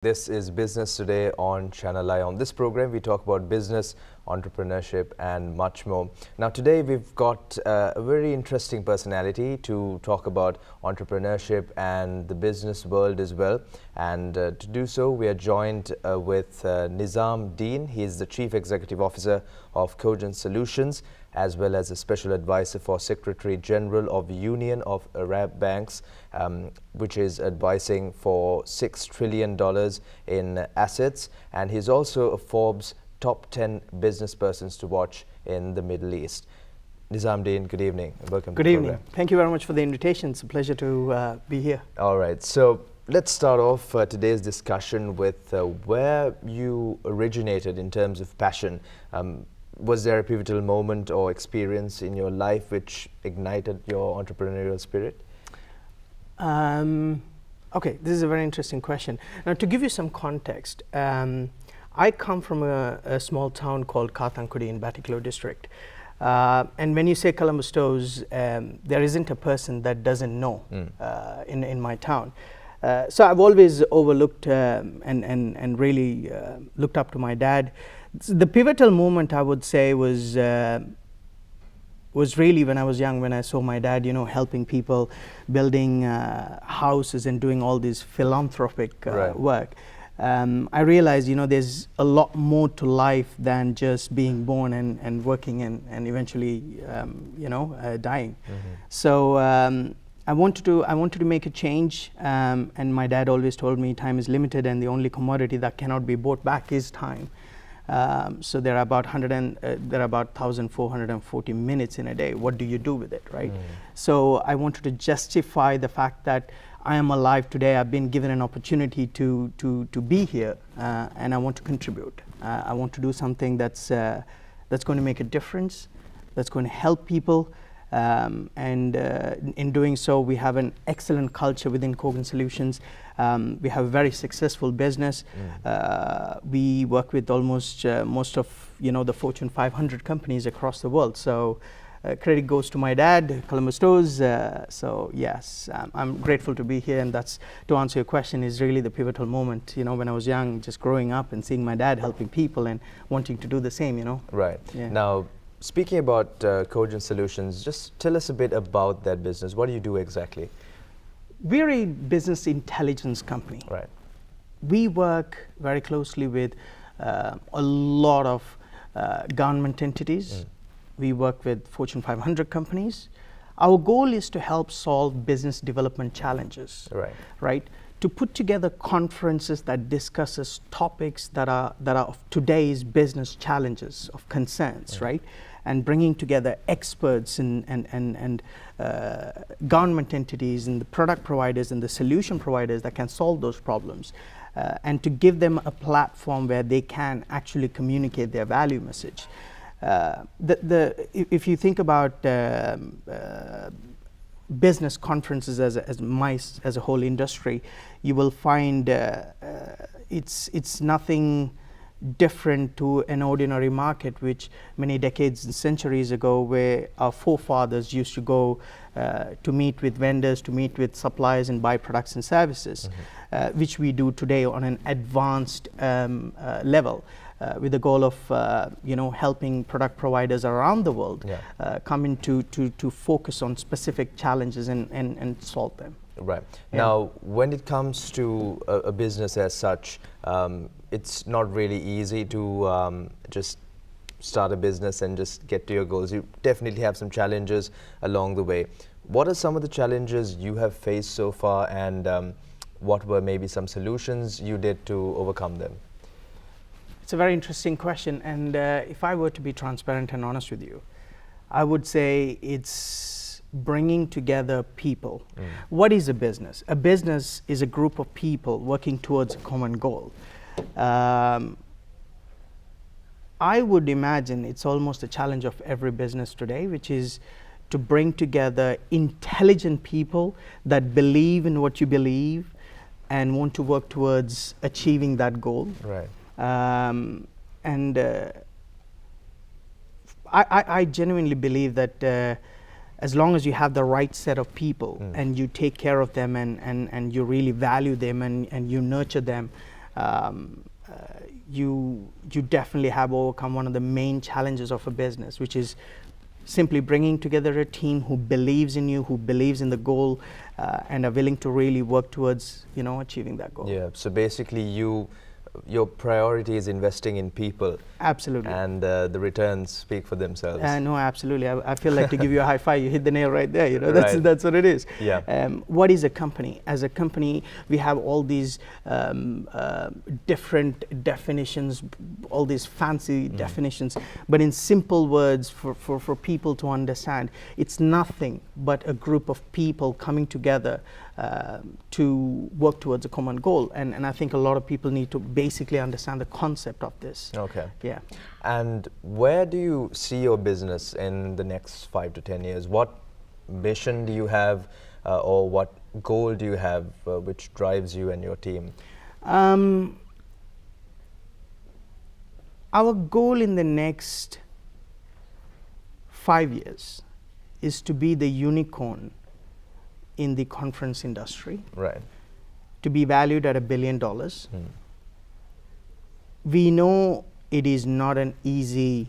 This is Business Today on ChannelEye. On this program, we talk about business, entrepreneurship, and much more. Now, today we've got a very interesting personality to talk about entrepreneurship and the business world as well. And to do so, we are joined with Nizam Deen. He is the Chief Executive Officer of Cogent Solutions, as well as a special advisor for Secretary General of the Union of Arab Banks, which is advising for $6 trillion in assets. And he's also a Forbes top 10 business persons to watch in the Middle East. Nizam Deen, good evening and welcome to the program. Good evening. Thank you very much for the invitation. It's a pleasure to be here. All right. So let's start off today's discussion with where you originated in terms of passion. Was there a pivotal moment or experience in your life which ignited your entrepreneurial spirit? Okay, this is a very interesting question. Now, to give you some context, I come from a small town called Kathankudi in Batticaloa district. And when you say Columbus Toes, there isn't a person that doesn't know in my town. So I've always overlooked and really looked up to my dad. The pivotal moment, I would say, was really when I was young, when I saw my dad, helping people, building houses and doing all this philanthropic work. I realized, there's a lot more to life than just being born and working and eventually, dying. So I wanted to make a change, and my dad always told me time is limited, and the only commodity that cannot be bought back is time. So there are about 1,440 minutes in a day. What do you do with it, right? So I wanted to justify the fact that I am alive today. I've been given an opportunity to be here, and I want to contribute. I want to do something that's going to make a difference, that's going to help people. And in doing so, we have an excellent culture within Cogent Solutions. We have a very successful business. We work with almost most of the Fortune 500 companies across the world. So credit goes to my dad, Columbus Toes. So yes, I'm grateful to be here, and that's, to answer your question, is really the pivotal moment. When I was young, just growing up and seeing my dad helping people and wanting to do the same. Right. Yeah. Now, speaking about Cogent Solutions, just tell us a bit about that business. What do you do exactly? We're a business intelligence company. Right. We work very closely with a lot of government entities. We work with Fortune 500 companies. Our goal is to help solve business development challenges. Right? To put together conferences that discusses topics that are of today's business challenges, of concerns, right? And bringing together experts and government entities and the product providers and the solution providers that can solve those problems, and to give them a platform where they can actually communicate their value message. If you think about business conferences as a whole industry, you will find it's nothing different to an ordinary market, which many decades and centuries ago, where our forefathers used to go to meet with vendors, to meet with suppliers and buy products and services, which we do today on an advanced level. With the goal of helping product providers around the world come in to focus on specific challenges and solve them. Right. Now, when it comes to a business as such, it's not really easy to just start a business and just get to your goals. You definitely have some challenges along the way. What are some of the challenges you have faced so far, and what were maybe some solutions you did to overcome them? It's a very interesting question, and if I were to be transparent and honest with you, I would say it's bringing together people. What is a business? A business is a group of people working towards a common goal. I would imagine it's almost a challenge of every business today, which is to bring together intelligent people that believe in what you believe and want to work towards achieving that goal. Right. I genuinely believe that as long as you have the right set of people and you take care of them and you really value them and you nurture them, you definitely have overcome one of the main challenges of a business, which is simply bringing together a team who believes in you, who believes in the goal, and are willing to really work towards, achieving that goal. Yeah. So basically, your priority is investing in people. Absolutely. And the returns speak for themselves. No, absolutely. I feel like to give you a high five. You hit the nail right there. Right. That's what it is. Yeah. What is a company? As a company, we have all these different definitions, all these fancy definitions. But in simple words, for people to understand, it's nothing but a group of people coming together to work towards a common goal. And I think a lot of people need to basically understand the concept of this. Okay. Yeah. And where do you see your business in the next 5 to 10 years? What mission do you have, or what goal do you have which drives you and your team? Our goal in the next 5 years is to be the unicorn in the conference industry. Right. To be valued at $1 billion. We know it is not an easy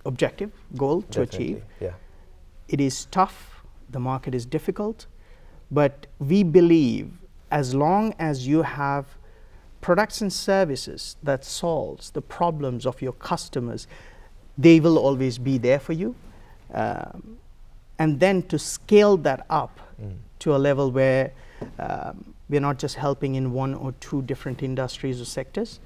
objective, goal to achieve. Yeah. It is tough, the market is difficult, but we believe as long as you have products and services that solves the problems of your customers, they will always be there for you. And then to scale that up to a level where we're not just helping in 1 or 2 different industries or sectors,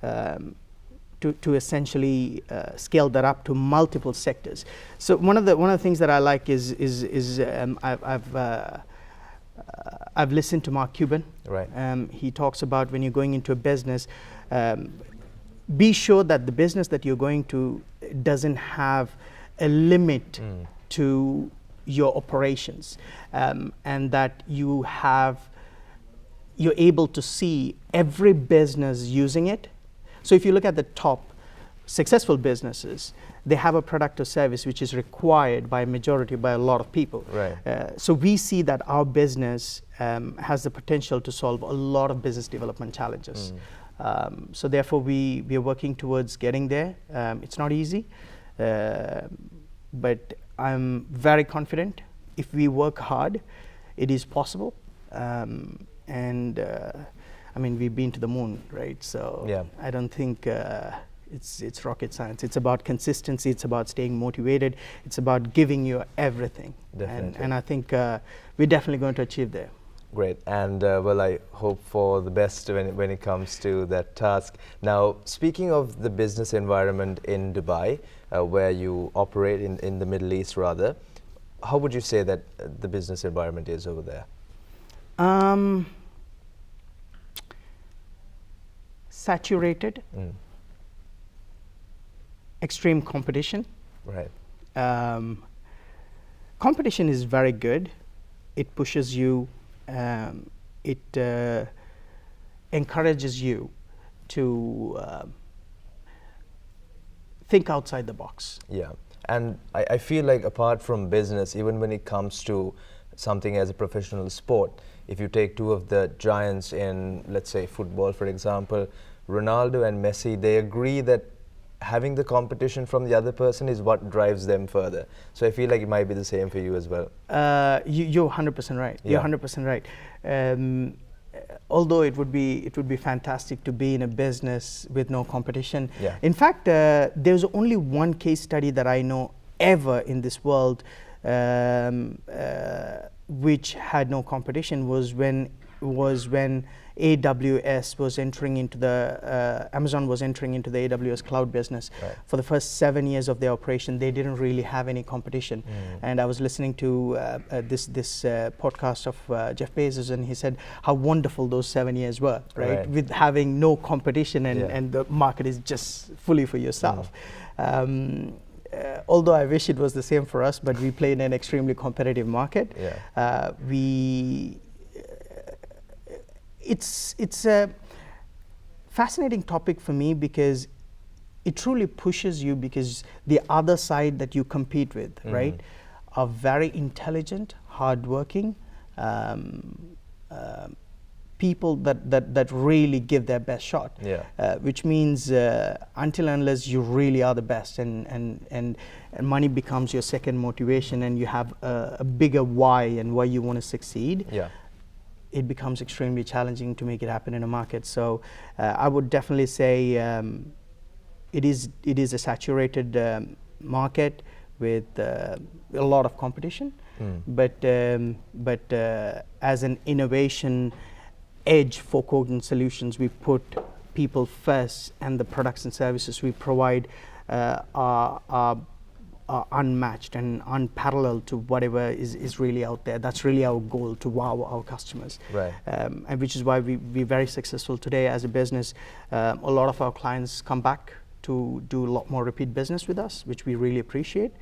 to essentially scale that up to multiple sectors. So one of the things that I like is I've listened to Mark Cuban. Right. He talks about when you're going into a business, be sure that the business that you're going to doesn't have a limit to your operations, and that you're able to see every business using it. So if you look at the top successful businesses, they have a product or service which is required by a lot of people. Right. So we see that our business has the potential to solve a lot of business development challenges. So therefore we are working towards getting there. It's not easy, but I'm very confident if we work hard, it is possible. I mean, we've been to the moon, right? So yeah. I don't think it's rocket science. It's about consistency. It's about staying motivated. It's about giving you everything. Definitely. And I think we're definitely going to achieve there. Great. And well, I hope for the best when it comes to that task. Now, speaking of the business environment in Dubai, where you operate in the Middle East rather, how would you say that the business environment is over there? Saturated, extreme competition. Right. Competition is very good. It pushes you, it encourages you to think outside the box. Yeah. And I feel like apart from business, even when it comes to something as a professional sport, if you take 2 of the giants in, let's say, football, for example, Ronaldo and Messi, they agree that having the competition from the other person is what drives them further. So I feel like it might be the same for you as well. You're 100% right. Yeah. You're 100% right. Although it would be fantastic to be in a business with no competition. Yeah. In fact, there's only one case study that I know ever in this world which had no competition was when AWS was entering into the Amazon was entering into the AWS cloud business. Right. For the first 7 years of their operation, they didn't really have any competition. And I was listening to this podcast of Jeff Bezos, and he said how wonderful those 7 years were, right? With having no competition and the market is just fully for yourself. Although I wish it was the same for us, but we play in an extremely competitive market. Yeah. It's a fascinating topic for me because it truly pushes you, because the other side that you compete with, right, are very intelligent, hardworking, people that really give their best shot. Yeah. Which means until unless you really are the best, and money becomes your second motivation, and you have a bigger why and why you want to succeed. Yeah. It becomes extremely challenging to make it happen in a market. So I would definitely say it is a saturated market with a lot of competition. But as an innovation edge for Cogent Solutions, we put people first, and the products and services we provide are unmatched and unparalleled to whatever is really out there. That's really our goal, to wow our customers. Right. And which is why we're very successful today as a business. A lot of our clients come back to do a lot more repeat business with us, which we really appreciate.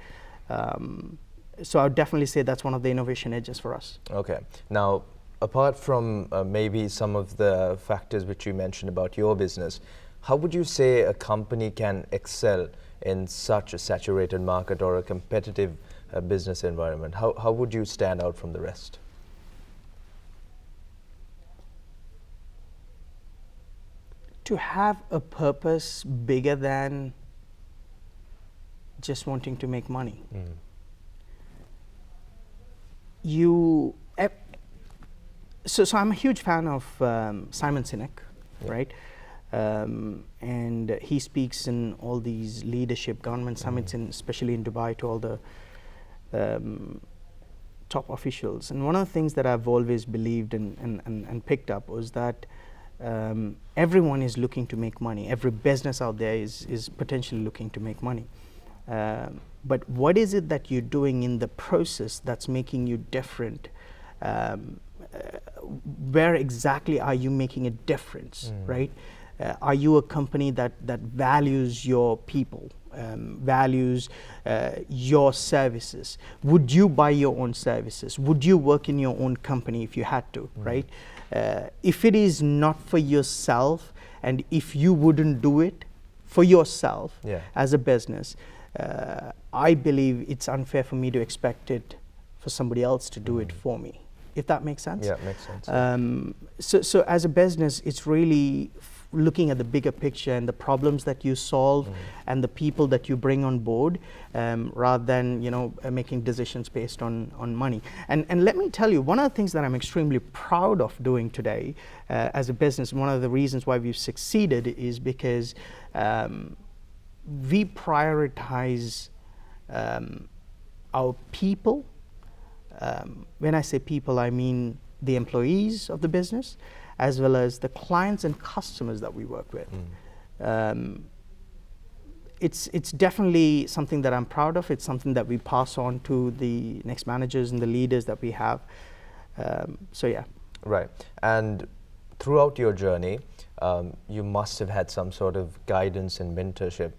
So I would definitely say that's one of the innovation edges for us. Okay. Now, apart from maybe some of the factors which you mentioned about your business, how would you say a company can excel in such a saturated market or a competitive business environment? How would you stand out from the rest? To have a purpose bigger than just wanting to make money. So I'm a huge fan of Simon Sinek, right? And he speaks in all these leadership government summits, especially in Dubai, to all the top officials. And one of the things that I've always believed and picked up was that everyone is looking to make money. Every business out there is potentially looking to make money. But what is it that you're doing in the process that's making you different? Where exactly are you making a difference, right? Are you a company that values your people, values your services? Would you buy your own services? Would you work in your own company if you had to, right? If it is not for yourself, and if you wouldn't do it for yourself as a business, I believe it's unfair for me to expect it for somebody else to do it for me, if that makes sense. Yeah, it makes sense. So as a business, it's really looking at the bigger picture and the problems that you solve and the people that you bring on board, rather than making decisions based on money. And let me tell you, one of the things that I'm extremely proud of doing today as a business, one of the reasons why we've succeeded is because we prioritize our people. When I say people, I mean the employees of the business, as well as the clients and customers that we work with. It's definitely something that I'm proud of. It's something that we pass on to the next managers and the leaders that we have. So yeah. Right. And throughout your journey, you must have had some sort of guidance and mentorship.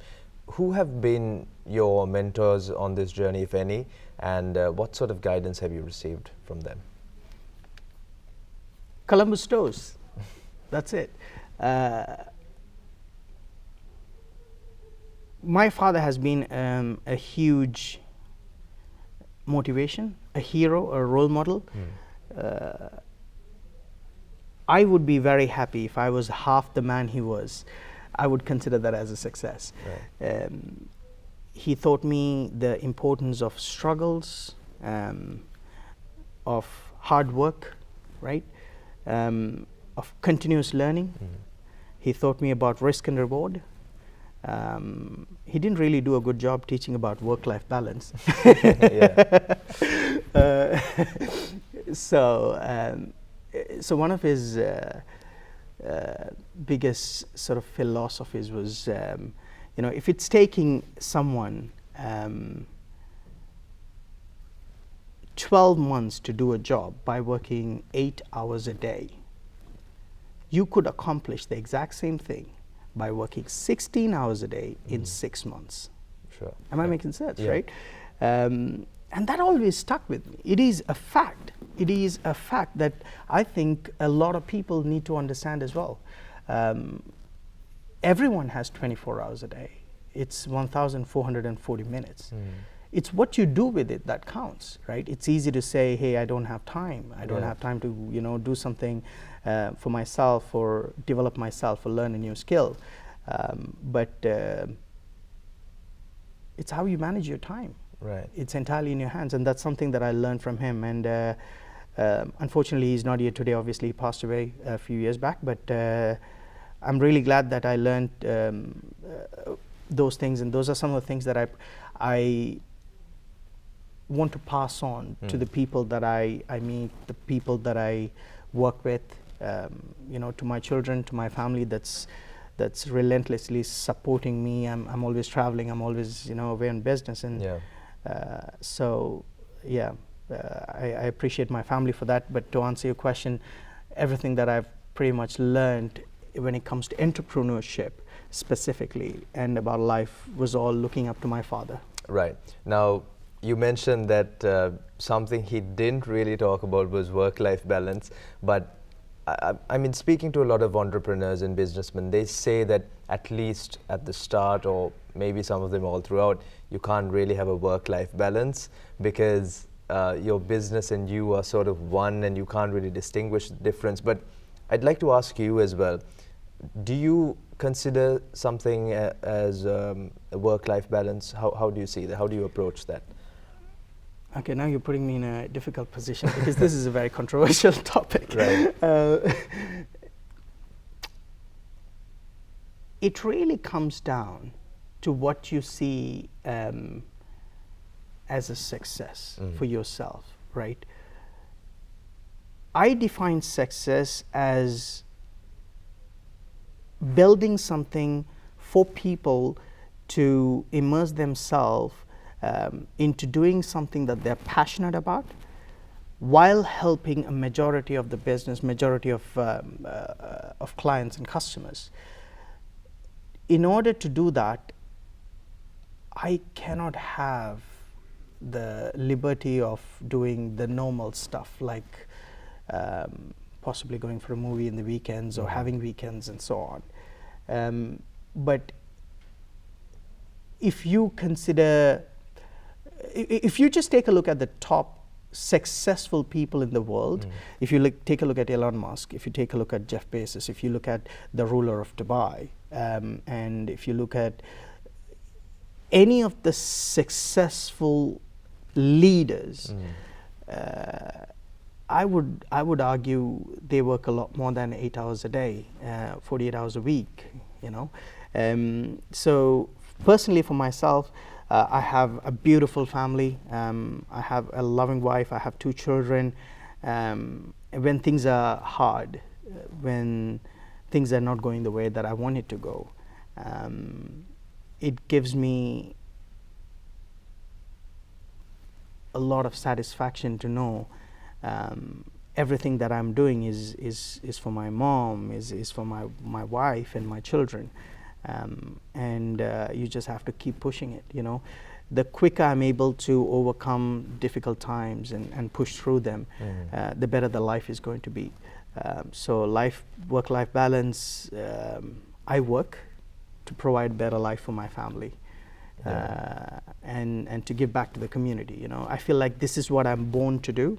Who have been your mentors on this journey, if any, and what sort of guidance have you received from them? Columbus Stores. That's it. My father has been a huge motivation, a hero, a role model. I would be very happy if I was half the man he was. I would consider that as a success. Right. He taught me the importance of struggles, of hard work, right? Of continuous learning. He taught me about risk and reward. He didn't really do a good job teaching about work-life balance. So one of his biggest sort of philosophies was, if it's taking someone 12 months to do a job by working 8 hours a day, you could accomplish the exact same thing by working 16 hours a day in 6 months. Sure. Am I making sense, right? And that always stuck with me. It is a fact. It is a fact that I think a lot of people need to understand as well. Everyone has 24 hours a day. It's 1,440 minutes. It's what you do with it that counts, right? It's easy to say, hey, I don't have time. I don't have time to, do something for myself, or develop myself, or learn a new skill. But it's how you manage your time. Right. It's entirely in your hands, and that's something that I learned from him. And unfortunately, he's not here today. Obviously, he passed away a few years back. But I'm really glad that I learned those things, and those are some of the things that I want to pass on to the people that I meet, the people that I work with, to my children, to my family. That's relentlessly supporting me. I'm always traveling. I'm always away on business, and I appreciate my family for that. But to answer your question, everything that I've pretty much learned when it comes to entrepreneurship specifically and about life was all looking up to my father. Right. Now, you mentioned that something he didn't really talk about was work-life balance, but I mean, speaking to a lot of entrepreneurs and businessmen, they say that at least at the start, or maybe some of them all throughout, you can't really have a work-life balance because your business and you are sort of one, and you can't really distinguish the difference. But I'd like to ask you as well, do you consider something as a work-life balance? How do you see that? How do you approach that? Okay, now you're putting me in a difficult position because this is a very controversial topic. Right. It really comes down to what you see as a success for yourself, right? I define success as building something for people to immerse themselves into doing something that they're passionate about, while helping a majority of the business, majority of clients and customers. In order to do that, I cannot have the liberty of doing the normal stuff like possibly going for a movie in the weekends or having weekends and so on. But if you consider, if you just take a look at the top successful people in the world, if you take a look at Elon Musk, if you take a look at Jeff Bezos, if you look at the ruler of Dubai, and if you look at any of the successful leaders, I would argue they work a lot more than 8 hours a day, 48 hours a week, So personally for myself, I have a beautiful family. I have a loving wife. I have 2 children. When things are hard, when things are not going the way that I want it to go, it gives me a lot of satisfaction to know everything that I'm doing is for my mom, is for my wife and my children. And you just have to keep pushing it, The quicker I'm able to overcome difficult times and push through them, the better the life is going to be. So work-life balance, I work to provide better life for my family. And to give back to the community, I feel like this is what I'm born to do.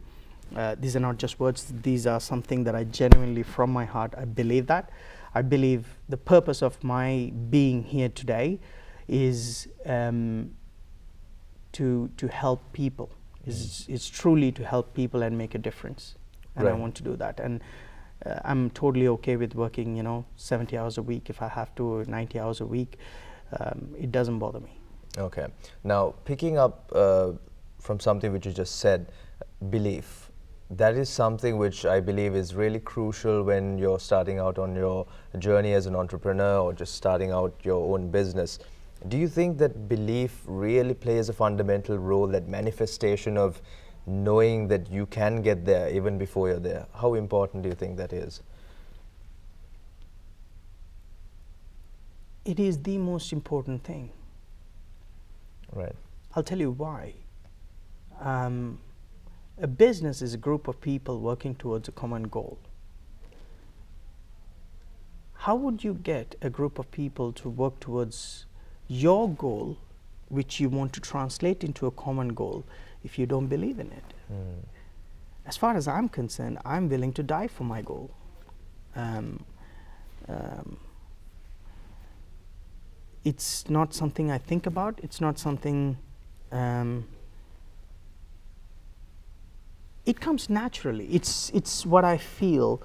These are not just words, these are something that I genuinely, from my heart, I believe that. I believe the purpose of my being here today is to help people. It's truly to help people and make a difference. And I want to do that. And I'm totally okay with working, 70 hours a week if I have to, or 90 hours a week. It doesn't bother me. Okay. Now, picking up from something which you just said, belief. That is something which I believe is really crucial when you're starting out on your journey as an entrepreneur or just starting out your own business. Do you think that belief really plays a fundamental role, that manifestation of knowing that you can get there even before you're there? How important do you think that is? It is the most important thing. Right. I'll tell you why. A business is a group of people working towards a common goal. How would you get a group of people to work towards your goal, which you want to translate into a common goal, if you don't believe in it? As far as I'm concerned, I'm willing to die for my goal. It's not something I think about. It's not something. It comes naturally. It's what I feel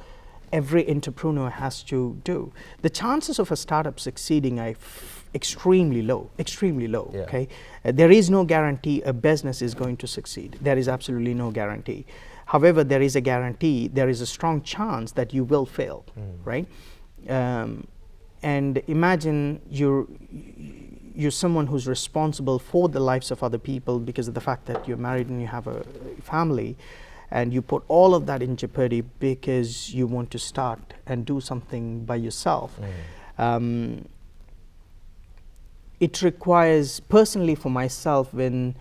every entrepreneur has to do. The chances of a startup succeeding are extremely low. Yeah. Okay, there is no guarantee a business is going to succeed. There is absolutely no guarantee. However, there is a guarantee. There is a strong chance that you will fail, right? And imagine you're someone who's responsible for the lives of other people because of the fact that you're married and you have a family, and you put all of that in jeopardy because you want to start and do something by yourself. It requires, personally for myself, when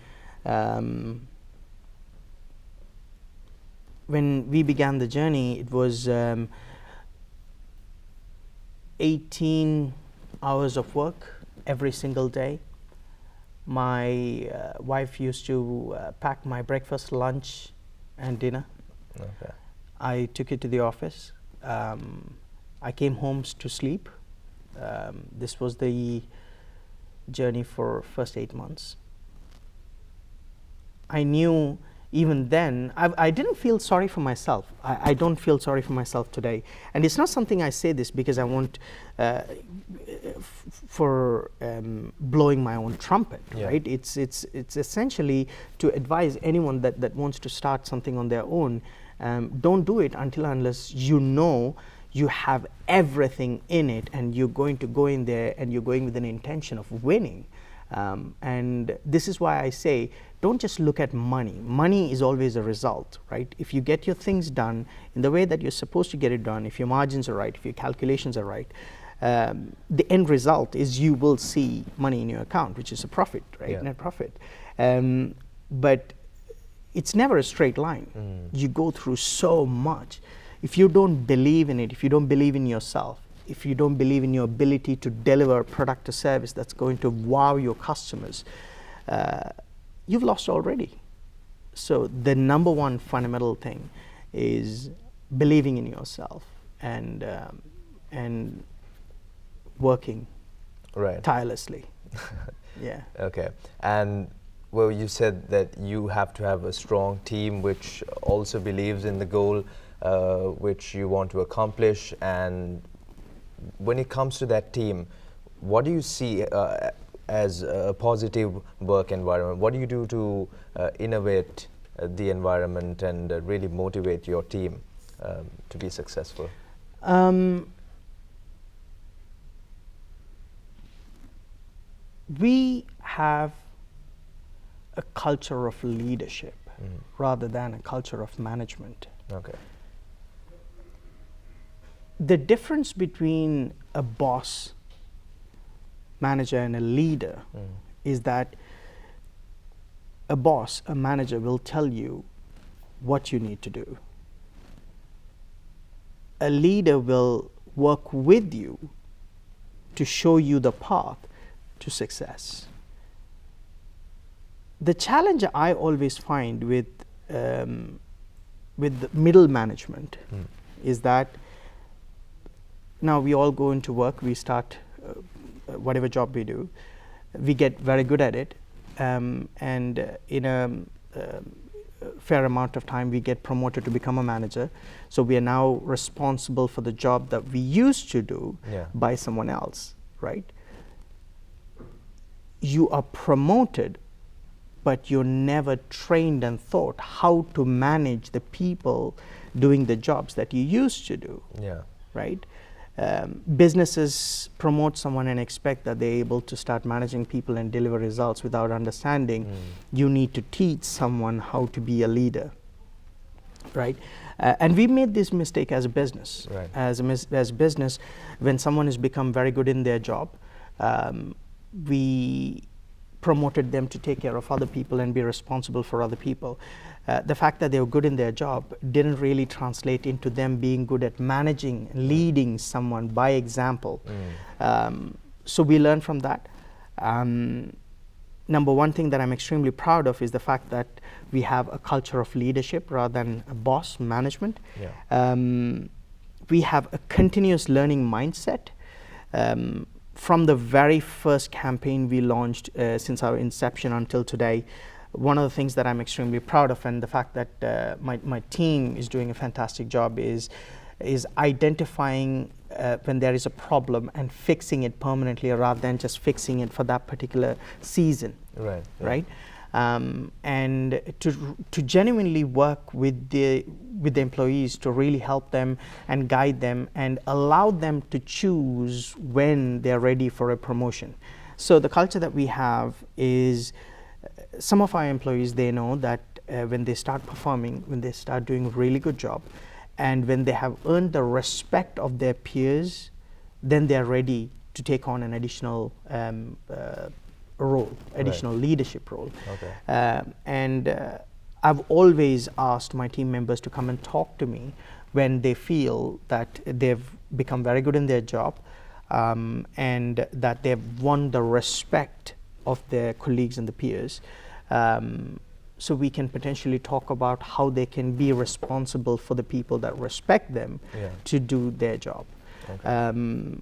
we began the journey, it was 18 hours of work every single day. My wife used to pack my breakfast, lunch, and dinner. Okay. I took it to the office. I came home to sleep. This was the journey for first 8 months. I knew even then, I didn't feel sorry for myself. I don't feel sorry for myself today. And it's not something I say this because I want for blowing my own trumpet, right? It's essentially to advise anyone that wants to start something on their own, don't do it unless you know you have everything in it and you're going to go in there and you're going with an intention of winning. And this is why I say, don't just look at money. Money is always a result, right? If you get your things done in the way that you're supposed to get it done, if your margins are right, if your calculations are right, the end result is you will see money in your account, which is a profit, right? Yeah. Net profit. But it's never a straight line. You go through so much. If you don't believe in it, if you don't believe in yourself, if you don't believe in your ability to deliver a product or service that's going to wow your customers, you've lost already. So the number one fundamental thing is believing in yourself and working tirelessly. Yeah. Okay. And well, you said that you have to have a strong team which also believes in the goal which you want to accomplish. And when it comes to that team, what do you see as a positive work environment? What do you do to innovate the environment and really motivate your team to be successful? We have a culture of leadership rather than a culture of management. Okay. The difference between a boss, manager, and a leader is that a boss, a manager, will tell you what you need to do. A leader will work with you to show you the path to success. The challenge I always find with the middle management is that now we all go into work, we start whatever job we do, we get very good at it, and in a fair amount of time we get promoted to become a manager. So we are now responsible for the job that we used to do by someone else, right? You are promoted, but you're never trained and taught how to manage the people doing the jobs that you used to do, right? Businesses promote someone and expect that they're able to start managing people and deliver results without understanding you need to teach someone how to be a leader, right? And we made this mistake as a business. Right. As a business, when someone has become very good in their job, we promoted them to take care of other people and be responsible for other people. The fact that they were good in their job didn't really translate into them being good at managing, leading someone by example. So we learned from that. Number one thing that I'm extremely proud of is the fact that we have a culture of leadership rather than a boss management. we have a continuous learning mindset. From the very first campaign we launched since our inception until today, one of the things that I'm extremely proud of, and the fact that my team is doing a fantastic job, is identifying when there is a problem and fixing it permanently rather than just fixing it for that particular season. Right. Yeah. Right. And to genuinely work with the employees, to really help them and guide them and allow them to choose when they're ready for a promotion. So the culture that we have is, some of our employees, they know that when they start performing, when they start doing a really good job, and when they have earned the respect of their peers, then they're ready to take on an additional role, additional leadership role. Okay. And I've always asked my team members to come and talk to me when they feel that they've become very good in their job, and that they've won the respect of their colleagues and the peers. So we can potentially talk about how they can be responsible for the people that respect them to do their job. Okay.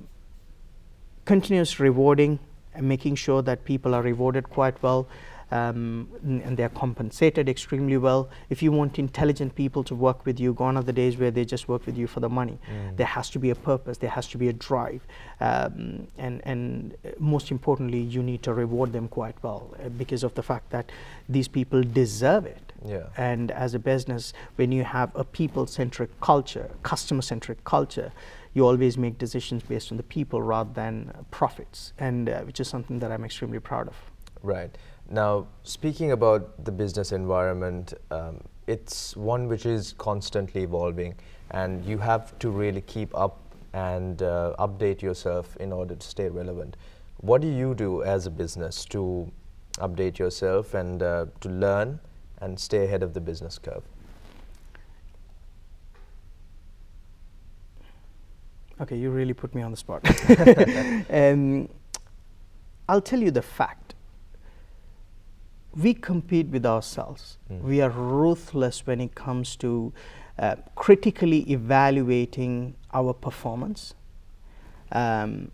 Continuous rewarding and making sure that people are rewarded quite well, and they're compensated extremely well. If you want intelligent people to work with you, gone are the days where they just work with you for the money. There has to be a purpose, there has to be a drive, and most importantly, you need to reward them quite well, because of the fact that these people deserve it. Yeah. And as a business, when you have a people-centric culture, customer-centric culture, you always make decisions based on the people rather than profits, and which is something that I'm extremely proud of. Right. Now, speaking about the business environment, it's one which is constantly evolving, and you have to really keep up and update yourself in order to stay relevant. What do you do as a business to update yourself and to learn and stay ahead of the business curve? Okay, you really put me on the spot. I'll tell you the fact. We compete with ourselves. We are ruthless when it comes to critically evaluating our performance, and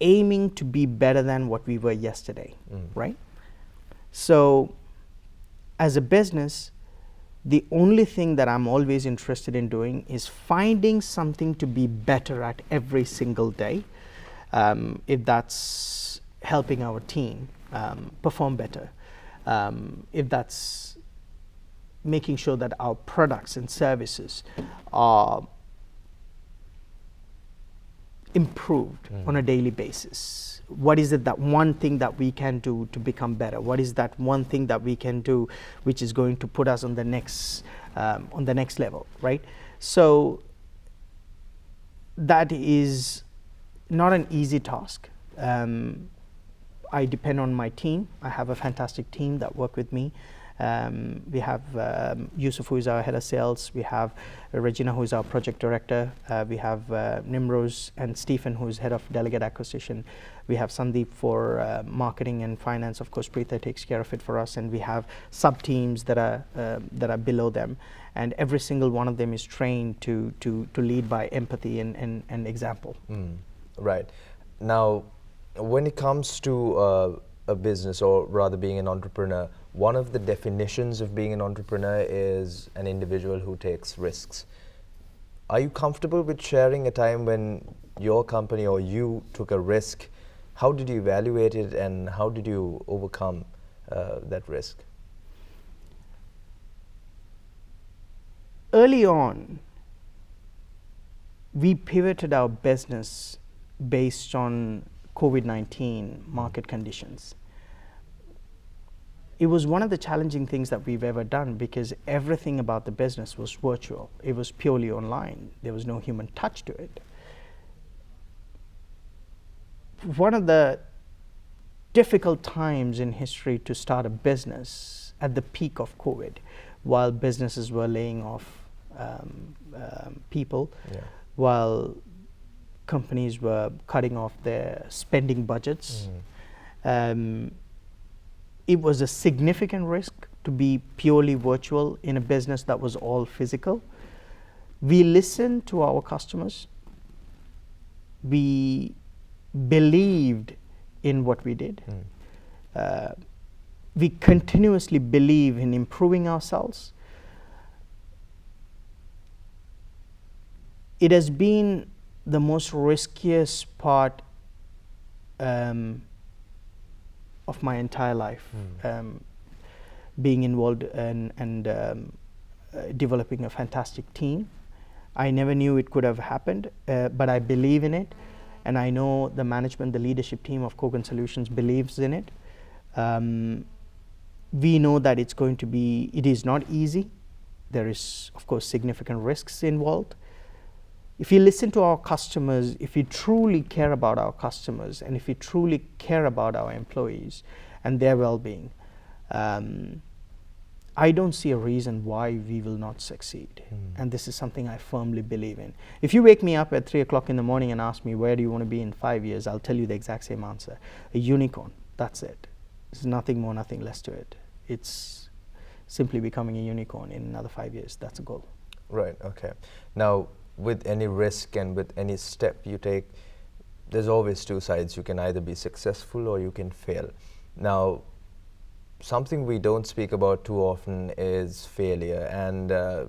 aiming to be better than what we were yesterday, right? So as a business, the only thing that I'm always interested in doing is finding something to be better at every single day. If that's helping our team perform better, if that's making sure that our products and services are improved on a daily basis. What is it, that one thing that we can do to become better? What is that one thing that we can do which is going to put us on the next level, right? So that is not an easy task. I depend on my team. I have a fantastic team that work with me. We have Yusuf, who is our head of sales. We have Regina, who is our project director. We have Nimrose and Stephen, who is head of delegate acquisition. We have Sandeep for marketing and finance. Of course, Preetha takes care of it for us, and we have sub teams that are below them. And every single one of them is trained to lead by empathy and example. Right. Now, when it comes to a business, or rather being an entrepreneur, one of the definitions of being an entrepreneur is an individual who takes risks. Are you comfortable with sharing a time when your company or you took a risk? How did you evaluate it, and how did you overcome that risk? Early on, we pivoted our business based on COVID-19 market conditions. It was one of the challenging things that we've ever done, because everything about the business was virtual. It was purely online. There was no human touch to it. One of the difficult times in history to start a business at the peak of COVID, while businesses were laying off people, while companies were cutting off their spending budgets. It was a significant risk, to be purely virtual in a business that was all physical. We listened to our customers. We believed in what we did. We continuously believe in improving ourselves. It has been the most riskiest part of my entire life, being involved and developing a fantastic team. I never knew it could have happened, but I believe in it, and I know the management, the leadership team of Kogan Solutions believes in it. We know that it is not easy. There is, of course, significant risks involved. If you listen to our customers, if you truly care about our customers, and if you truly care about our employees and their well-being, I don't see a reason why we will not succeed. And this is something I firmly believe in. If you wake me up at 3 o'clock in the morning and ask me, where do you want to be in 5 years? I'll tell you the exact same answer. A unicorn, that's it. There's nothing more, nothing less to it. It's simply becoming a unicorn in another 5 years. That's a goal. Right, okay. Now, with any risk and with any step you take, there's always two sides. You can either be successful or you can fail. Now, something we don't speak about too often is failure, and I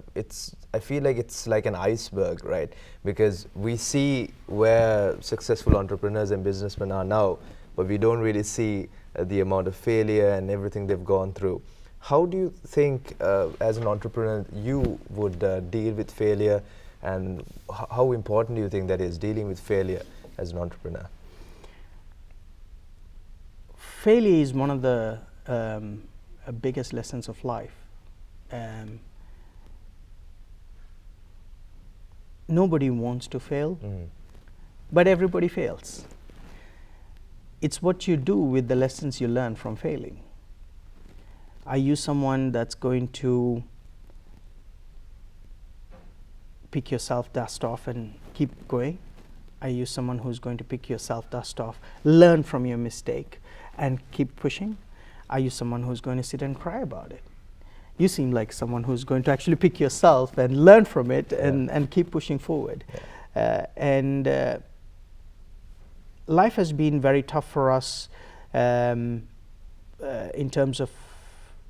feel like it's like an iceberg, right? Because we see where successful entrepreneurs and businessmen are now, but we don't really see the amount of failure and everything they've gone through. How do you think, as an entrepreneur, you would deal with failure, and how important do you think that is, dealing with failure as an entrepreneur? Failure is one of the biggest lessons of life. Nobody wants to fail, but everybody fails. It's what you do with the lessons you learn from failing. Are you someone that's going to pick yourself, dust off, and keep going? Are you someone who's going to pick yourself, dust off, learn from your mistake, and keep pushing? Are you someone who's going to sit and cry about it? You seem like someone who's going to actually pick yourself and learn from it, and keep pushing forward. Life has been very tough for us in terms of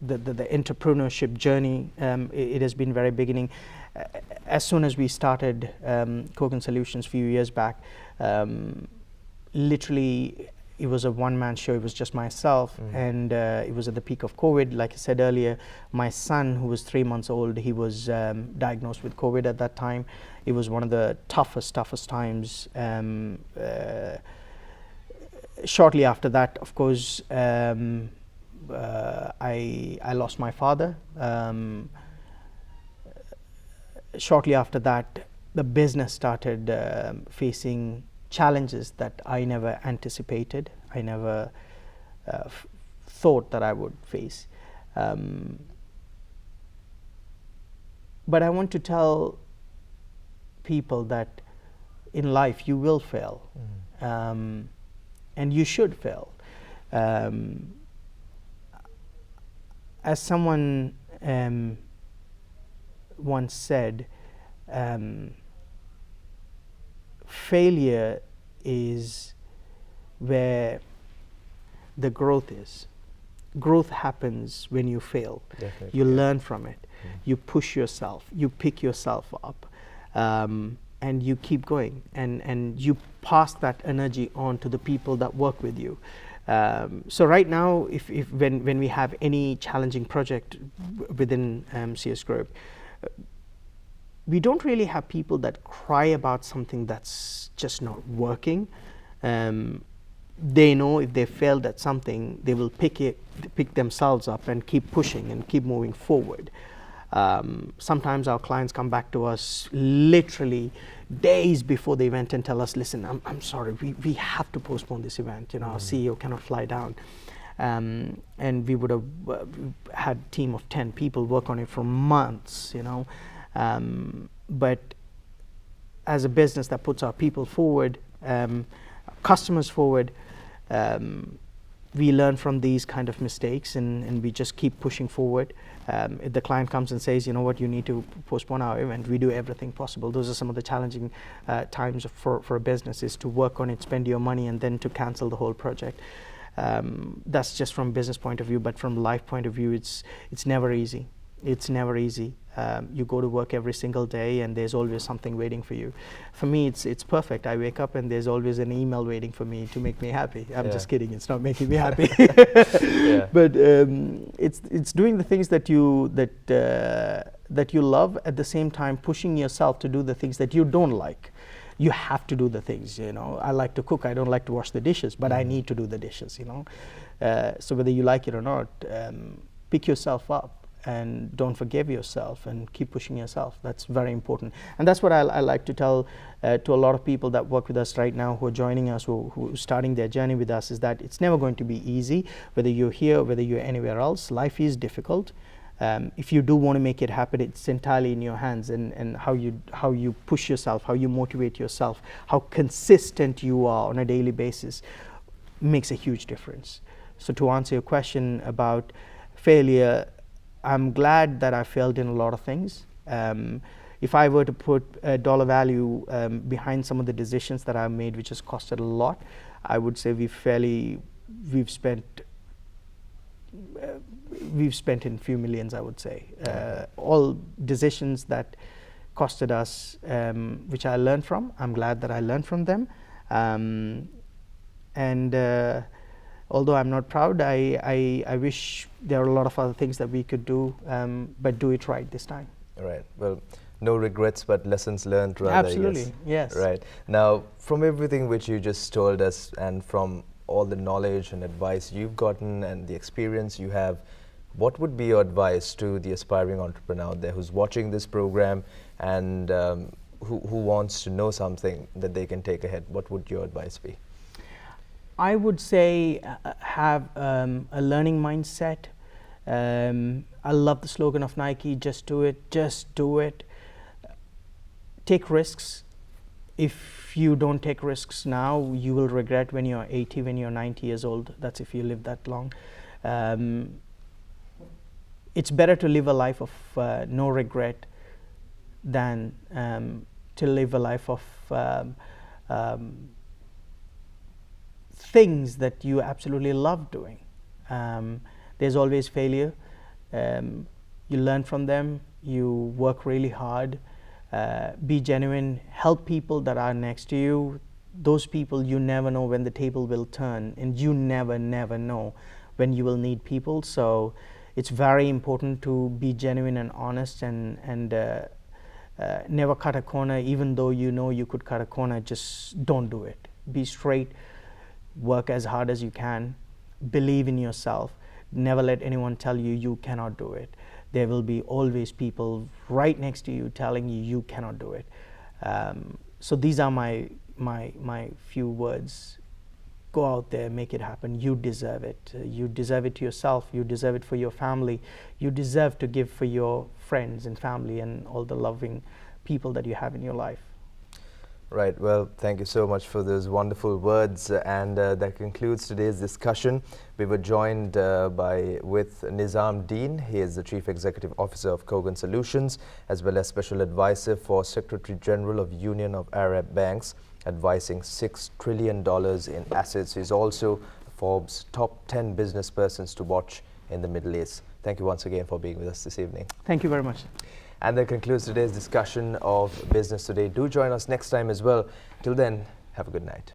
the entrepreneurship journey. It has been very beginning. As soon as we started Kogan Solutions a few years back, literally it was a one-man show. It was just myself, and it was at the peak of COVID. Like I said earlier, my son, who was 3 months old, he was diagnosed with COVID at that time. It was one of the toughest times. Shortly after that, of course, I lost my father. Shortly after that, the business started facing challenges that I never anticipated. I never thought that I would face. But I want to tell people that in life you will fail, and you should fail. As someone once said, failure is where the growth is. Growth happens when you fail. Definitely. You learn from it. You push yourself. You pick yourself up, and you keep going. And you pass that energy on to the people that work with you. So right now, when we have any challenging project within CS Group, we don't really have people that cry about something that's just not working. They know if they failed at something, they will pick themselves up and keep pushing and keep moving forward. Sometimes our clients come back to us literally days before the event and tell us, listen, I'm sorry, we have to postpone this event. Our CEO cannot fly down. And we would have had a team of 10 people work on it for months, but as a business that puts our people forward, customers forward, we learn from these kind of mistakes, and we just keep pushing forward. If the client comes and says, you know what, you need to postpone our event, we do everything possible. Those are some of the challenging times for a business, is to work on it, spend your money, and then to cancel the whole project. That's just from business point of view, but from life point of view, it's never easy. It's never easy. You go to work every single day, and there's always something waiting for you. For me, it's perfect. I wake up and there's always an email waiting for me to make me happy. I'm just kidding. It's not making me happy. But it's doing the things that you love, at the same time pushing yourself to do the things that you don't like. You have to do the things, you know. I like to cook. I don't like to wash the dishes, but I need to do the dishes, you know. So whether you like it or not, pick yourself up and don't forgive yourself and keep pushing yourself. That's very important. And that's what I like to tell to a lot of people that work with us right now, who are joining us, who are starting their journey with us, is that it's never going to be easy. Whether you're here, whether you're anywhere else, life is difficult. If you do want to make it happen, it's entirely in your hands, and how you push yourself, how you motivate yourself, how consistent you are on a daily basis makes a huge difference. So to answer your question about failure, I'm glad that I failed in a lot of things. If I were to put a dollar value behind some of the decisions that I've made, which has costed a lot, I would say we've spent in few millions, I would say. All decisions that costed us, which I learned from. I'm glad that I learned from them. Although I'm not proud, I wish there are a lot of other things that we could do, but do it right this time. Right. Well, no regrets, but lessons learned, rather. Absolutely, yes. Right. Now, from everything which you just told us, and from all the knowledge and advice you've gotten and the experience you have, what would be your advice to the aspiring entrepreneur out there who's watching this program and who wants to know something that they can take ahead? What would your advice be? I would say have a learning mindset. I love the slogan of Nike, just do it, just do it. Take risks. If you don't take risks now, you will regret when you're 80, when you're 90 years old. That's if you live that long. It's better to live a life of no regret than to live a life of things that you absolutely love doing. There's always failure. You learn from them. You work really hard. Be genuine. Help people that are next to you. Those people, you never know when the table will turn, and you never know when you will need people. So it's very important to be genuine and honest, and never cut a corner. Even though you know you could cut a corner, just don't do it. Be straight. Work as hard as you can. Believe in yourself. Never let anyone tell you you cannot do it. There will be always people right next to you telling you you cannot do it. So these are my few words. Go out there, make it happen. You deserve it. You deserve it to yourself. You deserve it for your family. You deserve to give for your friends and family and all the loving people that you have in your life. Right. Well, thank you so much for those wonderful words, and that concludes today's discussion. We were joined with Nizam Deen. He is the Chief Executive Officer of Kogan Solutions, as well as Special Advisor for Secretary General of Union of Arab Banks, advising $6 trillion in assets. He's also Forbes' top 10 business persons to watch in the Middle East. Thank you once again for being with us this evening. Thank you very much. And that concludes today's discussion of Business Today. Do join us next time as well. Till then, have a good night.